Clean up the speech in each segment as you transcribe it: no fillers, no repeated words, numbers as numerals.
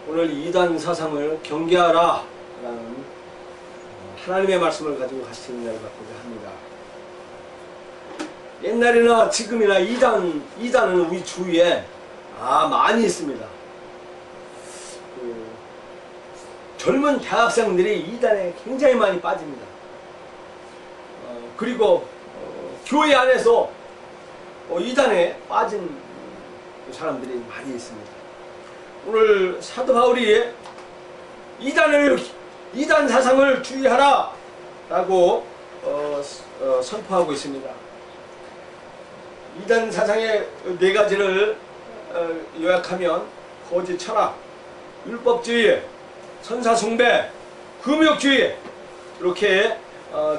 오늘 이단 사상을 경계하라 라는 하나님의 말씀을 가지고 같이 은혜를 받고자 합니다. 옛날이나 지금이나 이단은 우리 주위에 많이 있습니다. 젊은 대학생들이 이단에 굉장히 많이 빠집니다. 그리고 교회 안에서 이단에 빠진 사람들이 많이 있습니다. 오늘 사도 바울이 이단 사상을 주의하라 라고 선포하고 있습니다. 이단 사상의 네 가지를 요약하면 거짓 철학, 율법주의, 천사숭배, 금욕주의 이렇게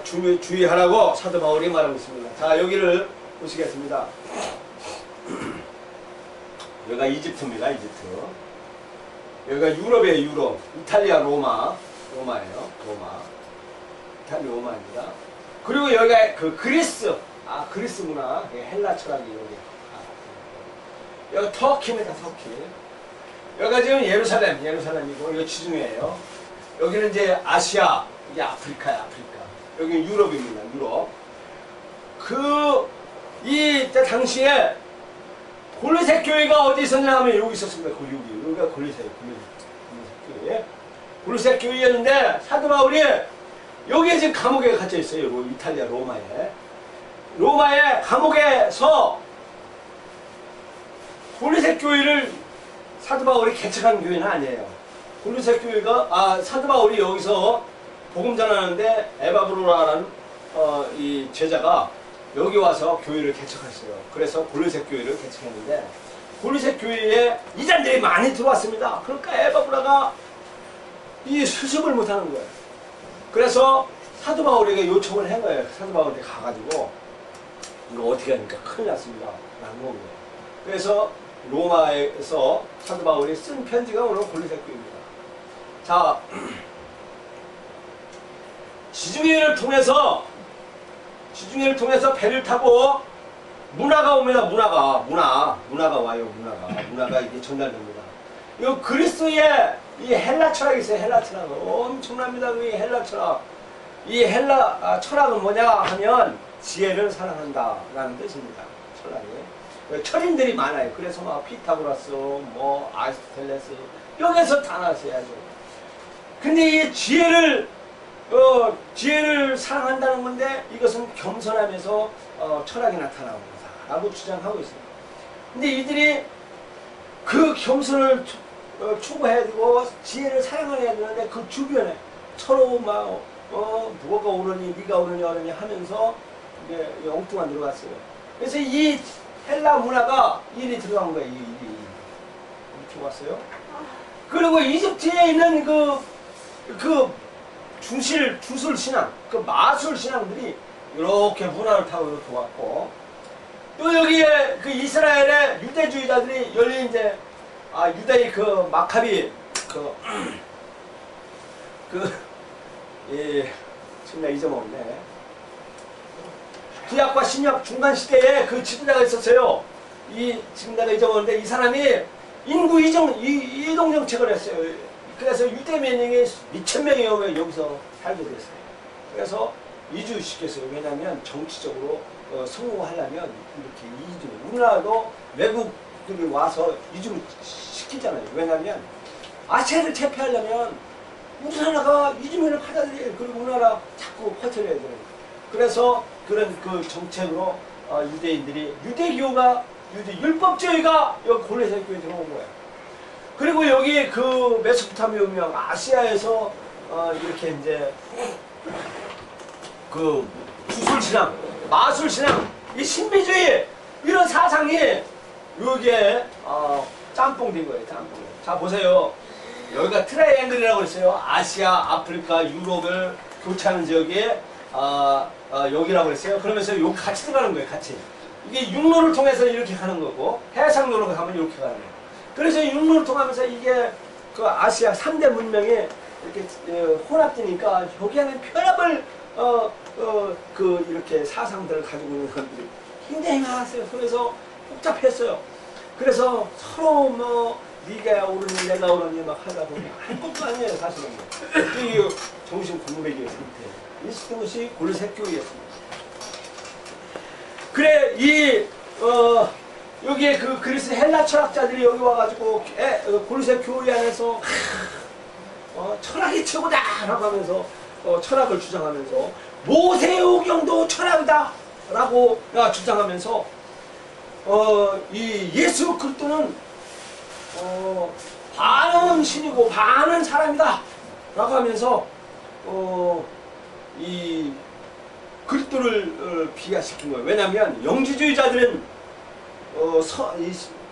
주의하라고 사도 바울이 말하고 있습니다. 자, 여기를 보시겠습니다. 여기가 이집트입니다. 이집트. 여기가 유럽이에요. 유럽. 이탈리아 로마예요. 로마. 이탈리아 로마입니다. 그리고 여기가 그 그리스. 그리스 문화. 헬라 철학이 여기 터키입니다. 터키. 여기가 지금 예루살렘이고 여기 지중해예요. 여기는 이제 아시아. 이게 아프리카야. 아프리카. 여기는 유럽입니다. 유럽. 이때 당시에 골리새 교회가 어디 있었냐 하면 여기 있었습니다. 여기가 골리새 교회. 골리새 교회였는데 사도 바울이 여기에 지금 감옥에 갇혀 있어요. 이탈리아 로마의 감옥에서 골리새 교회를 사도 바울이 개척한 교회는 아니에요. 골리새 교회가 사도 바울이 여기서 복음 전하는데 에바브로라는 이 제자가 여기 와서 교회를 개척했어요. 그래서 골리새 교회를 개척했는데 골리새 교회에 이단들이 많이 들어왔습니다. 그러니까 에바브라가 이 수습을 못하는 거예요. 그래서 사도 바울에게 요청을 한 거예요. 사도 바울한테 가가지고 이거 어떻게 하니까 큰일 났습니다. 라는 거예요. 그래서 로마에서 사도 바울이 쓴 편지가 오늘 골리새 교회입니다. 자, 지중해를 통해서 배를 타고 문화가 옵니다. 문화가 와요. 문화가 이게 전달됩니다. 이 그리스의 이 헬라 철학이 있어요. 헬라 철학 엄청납니다. 이 헬라 철학. 이 헬라 철학은 뭐냐 하면 지혜를 사랑한다 라는 뜻입니다. 철학이. 철인들이 많아요. 그래서 막 피타고라스, 아리스토텔레스 여기서 다 나왔어야죠. 근데 이 지혜를 사랑한다는 건데 이것은 겸손하면서 철학이 나타나는 거다 라고 주장하고 있습니다. 근데 이들이 그 겸손을 추구해야 되고 지혜를 사랑해야 되는데 그 주변에 서로 막 누가 오르니 네가 오르니 하면서 이게 엉뚱한 들어갔어요. 그래서 이 헬라 문화가 일이 들어간 거예요. 일이 이렇게 왔어요. 그리고 이집트에 있는 그 주술신앙, 그 마술신앙들이 이렇게 문화를 타고 이렇게 왔고, 또 여기에 그 이스라엘의 유대주의자들이 열린 이제, 유대의 그 마카비, 지금 나 잊어먹었네. 구약과 신약 중간 시대에 그 지도자가 있었어요. 이 지도자가 잊어먹었는데 이 사람이 인구 이동 정책을 했어요. 그래서 유대 민족이 2,000명이 여기서 살게 됐어요. 그래서 이주시켰어요. 왜냐하면 정치적으로 성공하려면 이렇게 이주. 우리나라도 외국들이 와서 이주를 시키잖아요. 왜냐하면 아시아를 제패하려면 우리나라가 이주민을 받아들여요. 그리고 우리나라 자꾸 퍼뜨려야 돼요. 그래서 그런 그 정책으로 유대인들이 유대 율법주의가 여기 골리새 교회에 들어온 거예요. 그리고 여기 그 메소포타미아 문명 아시아에서 이렇게 이제 그 주술신앙, 마술신앙, 이 신비주의 이런 사상이 여기에 짬뽕된 거예요. 짬뽕. 자 보세요. 여기가 트라이앵글이라고 했어요. 아시아, 아프리카, 유럽을 교차하는 지역이 여기라고 했어요. 그러면서 여기 같이 들어가는 거예요. 같이. 이게 육로를 통해서 이렇게 가는 거고 해상로로 가면 이렇게 가는 거예요. 그래서 육로를 통하면서 이게 그 아시아 3대 문명이 이렇게 혼합되니까 여기 안에 편합을 이렇게 사상들을 가지고 있는 사람들이 굉장히 많았어요. 그래서 복잡했어요. 그래서 서로 네가 오르니 내가 오르니 막 하다 보면 아무것도 아니에요 사실은. 이 정신 공백의 상태. 있었던 것이 골로새교회였습니다. 그래 여기에 그 그리스 헬라 철학자들이 여기 와가지고 골로새 교회 안에서 철학이 최고다라고 하면서 철학을 주장하면서 모세오경도 철학이다라고 주장하면서 이 예수 그리스도는 반은 신이고 반은 사람이다라고 하면서 이 그리스도를 비하시킨 거예요. 왜냐하면 영지주의자들은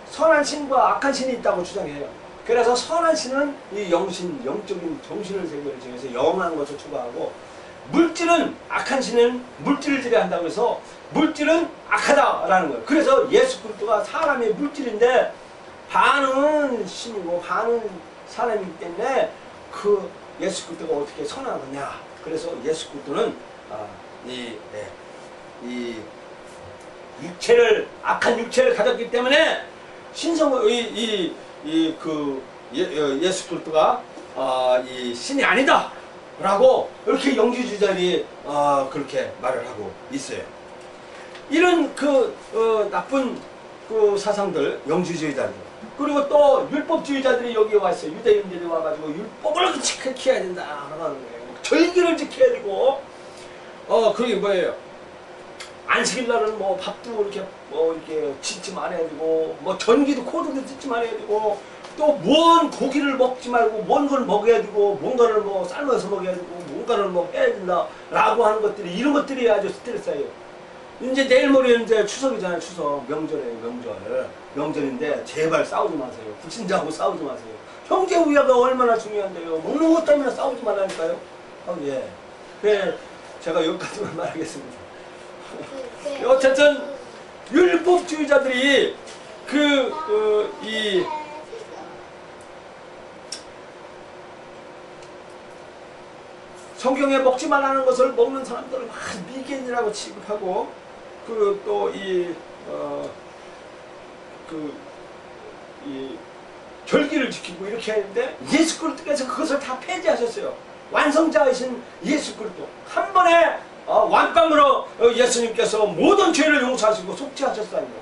선한 신과 악한 신이 있다고 주장해요. 그래서 선한 신은 이 영신, 영적인 정신을 세계를 정해서 영원한 것을 추구하고, 물질은 악한 신은 물질을 지배한다고 해서 물질은 악하다라는 거예요. 그래서 예수 그리스도가 사람의 물질인데 반은 신이고 반은 사람이기 때문에 그 예수 그리스도가 어떻게 선한 거냐. 그래서 예수 그리스도는 이 육체를, 악한 육체를 가졌기 때문에 예수 그리스도가 이 신이 아니다 라고 이렇게 영지주의자들이 그렇게 말을 하고 있어요. 이런 나쁜 사상들, 영지주의자들, 그리고 또 율법주의자들이 여기에 왔어요. 유대인들이 와가지고 율법을 지켜야 된다 하는 거예요. 절기를 지켜야 되고, 그게 뭐예요? 안식일 날은 뭐 밥도 이렇게 짓지 말아야 되고, 뭐 전기도 코드도 짓지 말아야 되고, 또 뭔 고기를 먹지 말고 뭔 걸 먹어야 되고, 뭔가를 뭐 삶아서 먹어야 되고, 뭔가를 뭐 해야 된다라고 하는 것들이, 이런 것들이 아주 스트레스예요. 이제 내일 모레는 이제 추석이잖아요. 추석 명절이에요. 명절인데 제발 싸우지 마세요. 불신자하고 싸우지 마세요. 형제 우애가 얼마나 중요한데요. 먹는 것 때문에 싸우지 말라니까요. 예. 그래 제가 여기까지만 말하겠습니다. 어쨌든 율법주의자들이 성경에 먹지 말라는 것을 먹는 사람들을 막 미개인이라고 취급하고, 이 절기를 지키고 이렇게 하는데, 예수 그리스도께서 그것을 다 폐지하셨어요. 완성자이신 예수 그리스도 한 번에 완빵으로 예수님께서 모든 죄를 용서하시고 속죄하셨다는 거예요.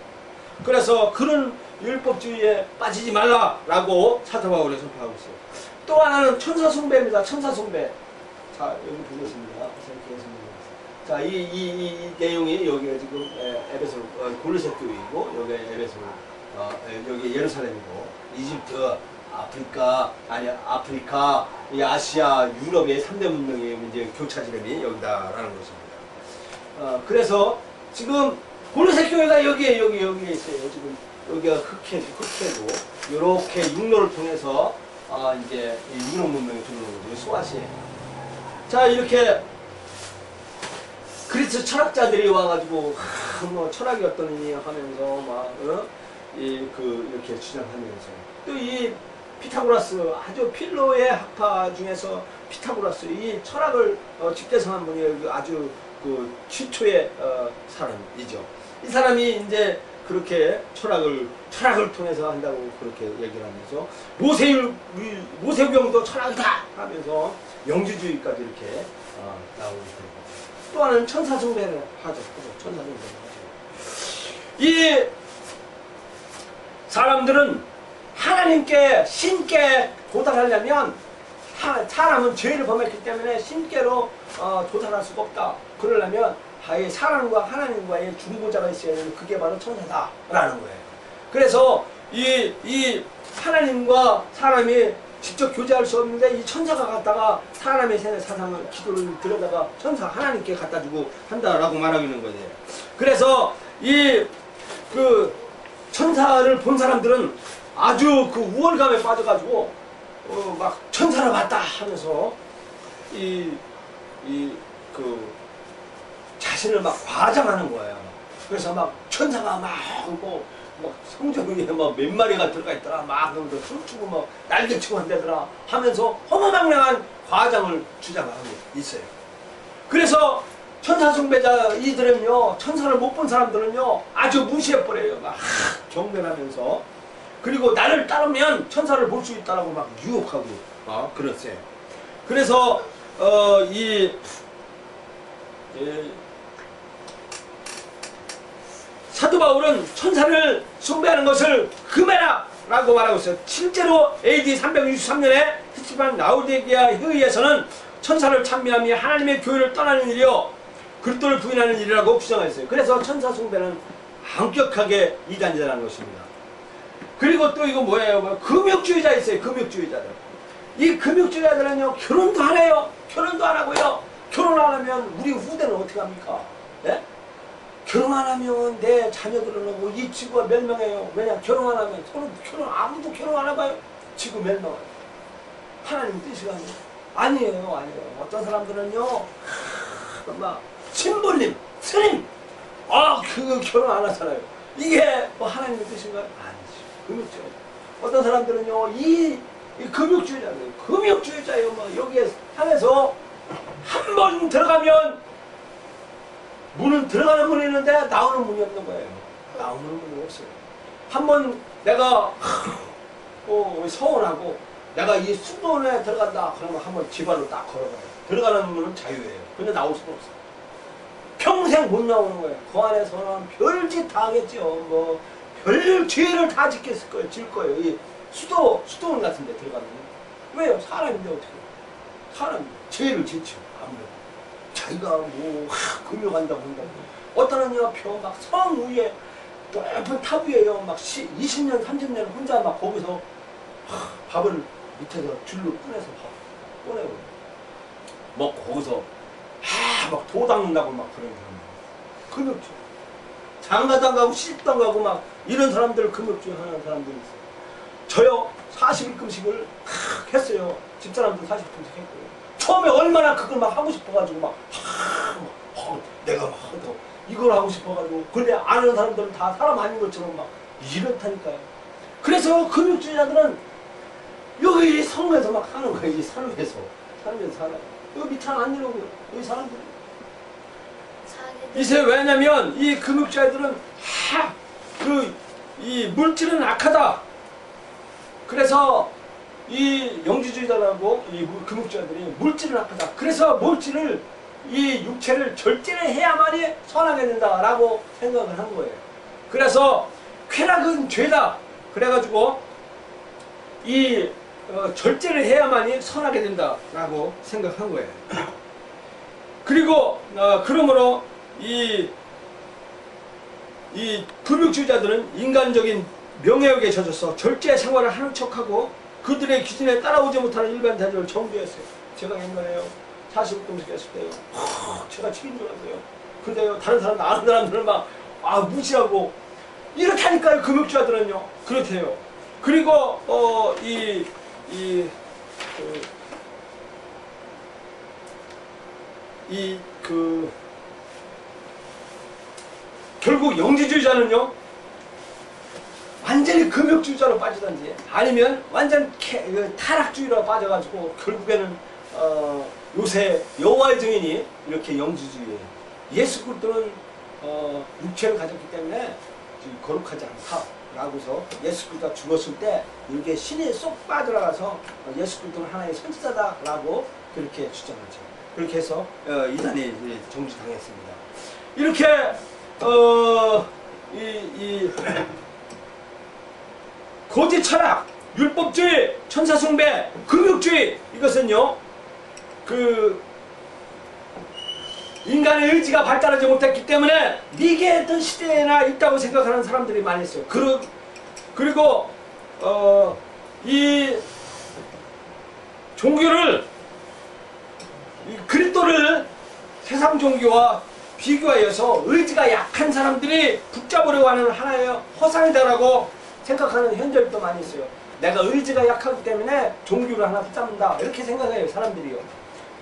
그래서 그런 율법주의에 빠지지 말라라고 사도 바울이 선포하고 있어요. 또 하나는 천사숭배입니다. 천사숭배. 자, 여기 보겠습니다. 자, 이 내용이 여기가 지금 골로새 교회이고, 여기 여기 예루살렘이고, 이집트, 아프리카, 이 아시아, 유럽의 3대 문명의 이제 교차 지점이 여기다라는 것입니다. 그래서 지금 골로새 교회가 여기에 있어요. 지금 여기가 흑해고, 이렇게 육로를 통해서 이제 유럽 문명이 들어오는 거죠. 소아시아에. 자, 이렇게 그리스 철학자들이 와가지고 뭐 철학이 어떠느니 하면서 막 이렇게 주장하면서, 또 이 피타고라스, 아주 필로의 학파 중에서 피타고라스, 이 철학을 집대성한 분이 아주 최초의 사람이죠. 이 사람이 이제 그렇게 철학을 통해서 한다고 그렇게 얘기를 하면서, 모세경도 철학이다 하면서 영지주의까지 이렇게 나오고 있습니다. 또 하나는 천사숭배를 하죠. 천사숭배를 하죠. 이 사람들은 하나님께, 신께 도달하려면, 사람은 죄를 범했기 때문에 신께로 도달할 수가 없다. 그러려면 사람과 하나님과의 중보자가 있어야 되는, 그게 바로 천사다라는 거예요. 그래서 이 하나님과 사람이 직접 교제할 수 없는데, 이 천사가 갖다가 사람의 사상을, 기도를 들여다가 하나님께 갖다 주고 한다라고 말하는 거예요. 그래서 천사를 본 사람들은 아주 우월감에 빠져가지고 막 천사를 봤다 하면서 자신을 막 과장하는 거예요. 그래서 막 천사가 막 성전 위에 막 몇 마리가 들어가 있더라, 막 춤추고 막 날개치고 한다더라 하면서 허무맹랑한 과장을 주장하고 있어요. 그래서 천사숭배자 이들은요, 천사를 못 본 사람들은요 아주 무시해버려요. 막 경멸하면서 그리고 나를 따르면 천사를 볼 수 있다라고 막 유혹하고 그랬어요. 그래서 사도 바울은 천사를 숭배하는 것을 금해라 라고 말하고 있어요. 실제로 AD 363년에 히스판 라우디게아 회의에서는 천사를 찬미하며 하나님의 교회를 떠나는 일이요 그리스도를 부인하는 일이라고 규정했어요. 그래서 천사 숭배는 엄격하게 이단이라는 것입니다. 그리고 또 이거 뭐예요? 금욕주의자 있어요. 금욕주의자들. 이 금욕주의자들은요 결혼도 안 해요. 결혼도 안 하고요. 결혼 안 하면 우리 후대는 어떻게 합니까? 예? 결혼 안 하면 내 자녀들은 뭐 이 지구가 멸망해요. 왜냐? 결혼 안 하면 서로 아무도 결혼 안 해봐요. 지구 멸망해요. 하나님 뜻이라니. 아니에요. 어떤 사람들은요 막 신부님, 스님 그거 결혼 안 하잖아요. 이게 뭐 하나님의 뜻인가요? 아니지. 금욕주의자. 어떤 사람들은요 이 금욕주의자예요. 금욕주의자예요. 막 여기에 향해서 한 번 들어가면 문은 들어가는 문이 있는데 나오는 문이 없는 거예요. 나오는 문이 없어요. 한번 내가 서운하고 내가 이 수도원에 들어간다 그러면 한번 지발로 딱 걸어가요. 들어가는 문은 자유예요. 근데 나올 수는 없어요. 평생 못 나오는 거예요. 그 안에서는 별짓 다 하겠죠. 뭐 별 죄를 다 질 거예요. 이 수도원 같은 데 들어가면. 왜요? 사람인데 어떻게 사람이 죄를 짓죠. 아무래도 자기가 뭐 금욕한다고 한다고. 어떠는요 막 성 위에 높은 탑 위에요 막 20년 30년 혼자 막 거기서 밥을 밑에서 줄로 꺼내서 밥 꺼내고 막 거기서 막 도 닦는다고 막 그런 사람. 금욕주. 장가도 안 가고 시집도 안 가고 막 이런 사람들 금욕주 하는 사람들이 있어요. 저요 40일금식을 했어요. 집사람도 40일금식 했고요. 처음에 얼마나 그걸 막 하고 싶어가지고 막 내가 막 이걸 하고 싶어가지고 근데 아는 사람들은 다 사람 아닌 것처럼 막 이렇다니까요. 그래서 금욕주의자들은 여기 성에서 막 하는 거예요. 이 산 위에서 살아요. 여기 밑에 안 내려오고요. 여기 사람들이 이제 왜냐면 이 금욕주의자들은 이 물질은 악하다. 그래서 이 영지주의자라고 이 금욕주의자들이 물질은 악하다. 그래서 물질을 이 육체를 절제를 해야만이 선하게 된다라고 생각을 한 거예요. 그래서 쾌락은 죄다. 그래가지고 이 절제를 해야만이 선하게 된다라고 생각한 거예요. 그리고 그러므로 이 금욕주의자들은 인간적인 명예욕에 젖어서 절제 생활을 하는 척하고 그들의 기준에 따라오지 못하는 일반자들을 정죄했어요. 제가 옛날에요 40금식 했을 때요 제가 책인 줄 알았어요. 근데요 다른 사람 아는 사람들은 막 무시하고 이렇게 하니까요. 금욕주의자들은요 그렇대요. 그리고 결국 영지주의자는요 완전히 금욕주의자로 빠지든지 아니면 완전 타락주의로 빠져가지고 결국에는 요새 여호와의 증인이 이렇게 영지주의예요. 예수 그리스도는 육체를 가졌기 때문에 거룩하지 않다라고서 예수 그리스도가 죽었을 때 이렇게 신이 쏙 빠져나가서 예수 그리스도는 하나의 선지자다라고 그렇게 주장하죠. 그렇게 해서 이단이 정지당했습니다. 이렇게 거짓 철학, 율법주의, 천사숭배, 금욕주의 이것은요 인간의 의지가 발달하지 못했기 때문에 미개했던 시대에나 있다고 생각하는 사람들이 많이 있어요. 그리고 이 종교를 그리스도를 세상 종교와 비교하여서 의지가 약한 사람들이 붙잡으려고 하는 하나의 허상이다라고 생각하는 현절도 많이 있어요. 내가 의지가 약하기 때문에 종교를 하나 붙잡는다 이렇게 생각해요 사람들이요.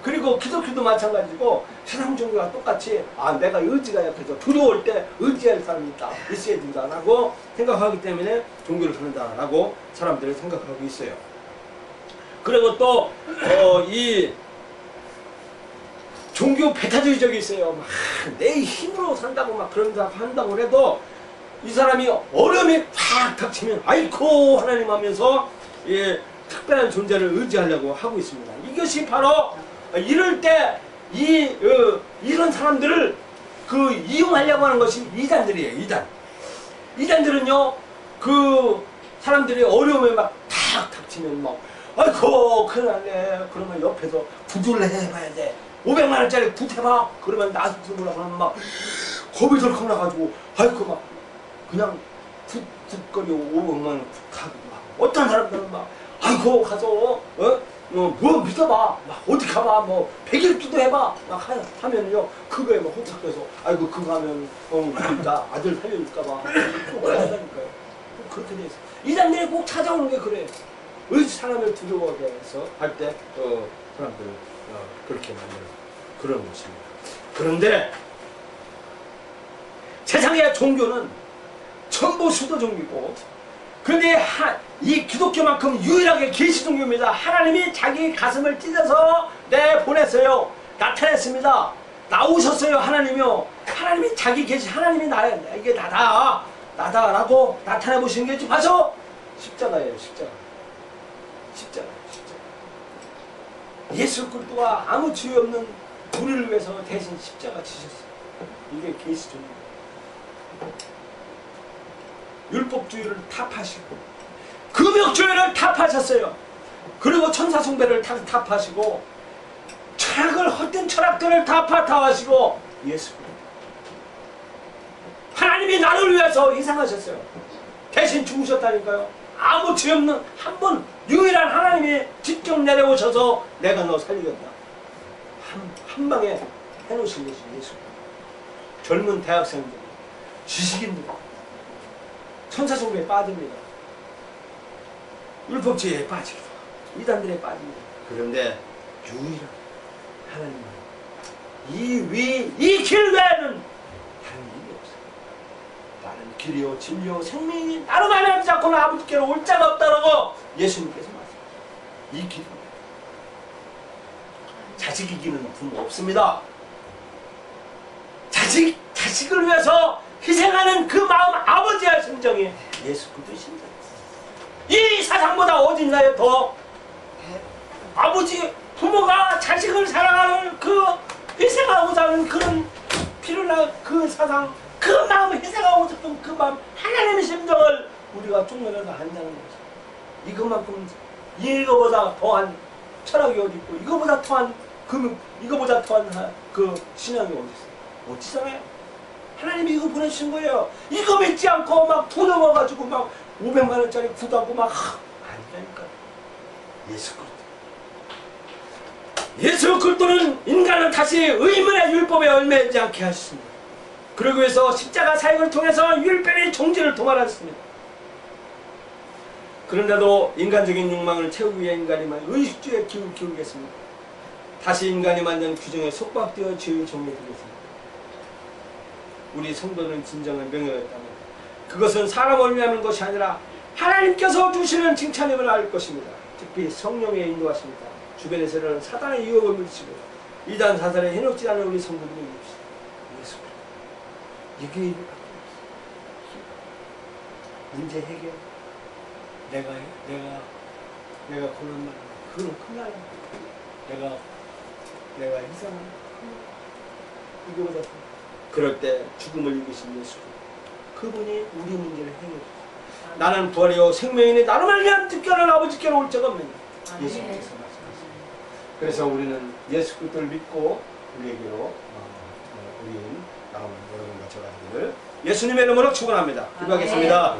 그리고 기독교도 마찬가지고 세상 종교와 똑같이 내가 의지가 약해서 두려울 때 의지할 사람이 있어야 된다라고 생각하기 때문에 종교를 갖는다라고 사람들이 생각하고 있어요. 그리고 또 이 종교 배타주의적이 있어요. 내 힘으로 산다고 막 그런다고 한다고 해도 이 사람이 어려움이 팍 닥치면 아이고 하나님 하면서 예, 특별한 존재를 의지하려고 하고 있습니다. 이것이 바로 이럴 때 이런 사람들을 이용하려고 하는 것이 이단들이에요. 이단들은요 그 사람들이 어려움에 막 탁 닥치면 막 아이고 큰일 났네. 그러면 옆에서 구조를 해봐야 돼. 500만 원짜리 굿 해봐. 그러면 나서서 뭐라고 하면 막 겁이 덜컥 나가지고 아이고 막 그냥 굿거리고 500만 원 굿하고 막 어떤 사람들은 막 아이고 가서 뭐 믿어봐. 막 어떻게 해봐. 뭐 100일 기도 해봐. 막 하면요 그거에 막 호착해서 아이고 그거 하면 나 아들 살려줄까봐 꼭 그런다니까요. 그렇게 돼 있어. 이단들이 꼭 찾아오는 게 그래. 사람을 두려워하게 해서 할 때 사람들을 그렇게 만드는 그런 것입니다. 그런데 세상의 종교는 전부 수도 종교고, 그런데 이 기독교만큼 유일하게 계시 종교입니다. 하나님이 자기 가슴을 찢어서 보냈어요. 나타냈습니다. 나오셨어요. 하나님이요. 하나님이 자기 계시, 하나님이 이게 나다라고 나타내 보시는 게 봐서 십자가예요. 십자가. 예수 그리스도가 아무 죄 없는 우리를 위해서 대신 십자가 지셨어요. 이게 계시 종교입니다. 율법주의를 타파하시고 금욕주의를 타파하셨어요. 그리고 천사숭배를 타파하시고 철학을 헛된 철학들을 타파하시고 예수 하나님이 나를 위해서 희생하셨어요. 대신 죽으셨다니까요. 아무 죄 없는 한 분 유일한 하나님이 직접 내려오셔서 내가 너 살리겠다. 한 방에 해놓으신 것이 예수. 젊은 대학생들, 지식인들 천사숭배에 빠집니다. 율법주의에 빠지고 이단들에 빠집니다. 그런데 유일한 하나님은 이 길 외에는 다른 일이 없어요. 나는 길이요 진리요 생명이 나로 말미암지 않고는 아버지께로 올 자가 없다라고 예수님께서 말씀하셨어요. 이 길입니다. 자식 이기는 부모 없습니다. 자식을 위해서 희생하는 그 마음, 아버지의 심정이 예수 그리스도의 심정이었어요. 이 사상보다 어딨나요 더? 아버지, 부모가 자식을 사랑하는 그 희생하고자 하는 그런 피를 나 그 사상, 그 마음, 희생하고 싶은 그 마음, 하나님의 심정을 우리가 쪽면에서 안다는 거죠. 이것만큼 이거보다 더한 철학이 어디 있고 이거보다 더한 이거보다 더한 그 신앙이 어디 있어요? 어디잖아요? 하나님이 이거 보내주신 거예요. 이거 믿지 않고 막 돈 얻어가지고 막 500만 원짜리 구두하고 막 아니라니까. 예수 그리스도는 인간을 다시 의문의 율법에 얽매이지 않게 하셨습니다. 그러기 위해서 십자가 사역을 통해서 율법의 종지를 도말하셨습니다. 그런데도 인간적인 욕망을 채우기 위해 인간이 의식주의에 기울겠습니다. 다시 인간이 만든 규정에 속박되어 죄의 종이 되겠습니다. 우리 성도는 진정한 명예였다면 그것은 사람을 위하는 것이 아니라 하나님께서 주시는 칭찬임을 알 것입니다. 특히 성령의 인도하십니다. 주변에서는 사단의 유혹을 물리치고 이단 사단에 해놓지 않은 우리 성도들이 예수 이게 문제 해결. 내가 고난 말이야. 그건 큰일 나요. 내가 이상한 이거보다 그럴 때 죽음을 이기신 예수 그분이 우리 문제를 해결해 주세요. 나는 부활이요 생명이니 나로 말미암아 특별한 아버지께로 올 자가 없느니라. 예수님께서 말씀하십니다. 그래서 우리는 예수 그리스도를 믿고 우리에게로 우리는 나오는 여러분과 저가 되기를 예수님의 이름으로 축원합니다. 기도하겠습니다.